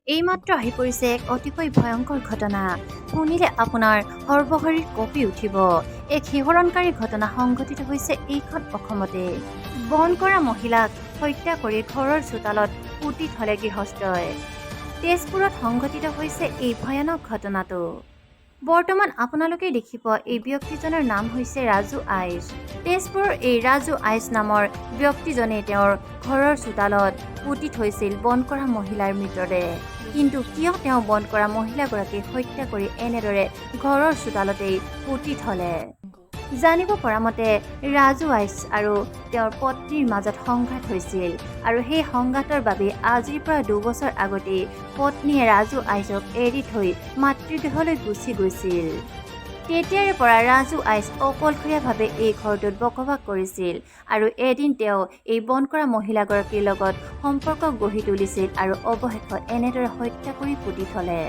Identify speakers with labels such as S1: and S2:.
S1: এইমাত্ৰ আহি পৰিছে এক অতিকৈ ভয়ংকৰ ঘটনা। শুনিলে আপোনাৰ সৰ্বশৰীৰ কঁপি উঠিব। এক শিহৰণকাৰী ঘটনা সংঘটিত হৈছে এইখন অসমতে। বন কৰা মহিলাক হত্যা কৰি ঘৰৰ চোতালত পুতি থলে গৃহস্থই। তেজপুৰত সংঘটিত হৈছে এই ভয়ানক ঘটনাটো। বৰ্তমান আপোনালোকে দেখিব এই ব্যক্তিজনৰ নাম হৈছে ৰাজু আইচ। তেজপুৰৰ এই ৰাজু আইচ নামৰ ব্যক্তিজনে তেওঁৰ ঘৰৰ চোতালত পুতি থৈছিল বন কৰা মহিলাৰ মৃতদেহ। কিন্তু কিয় তেওঁ বন কৰা মহিলাগৰাকীক হত্যা কৰি এনেদৰে ঘৰৰ চোতালতেই পুতি থলে? জানিব পৰা মতে ৰাজু আইচ আৰু তেওঁৰ পত্নীৰ মাজত সংঘাত হৈছিল আৰু সেই সংঘাতৰ বাবে আজিৰ পৰা 2 বছৰ আগতেই পত্নীয়ে ৰাজু আইচক এৰি থৈ মাতৃগৃহলৈ গুচি গৈছিল। তেতিয়াৰে পৰা ৰাজু আইচ অকলশৰীয়াভাৱে এই ঘৰটোত বসবাস কৰিছিল আৰু এদিন তেওঁ এই বন কৰা মহিলাগৰাকীৰ লগত সম্পৰ্ক গঢ়ি তুলিছিল আৰু অৱশেষত এনেদৰে হত্যা কৰি পুতি থলে।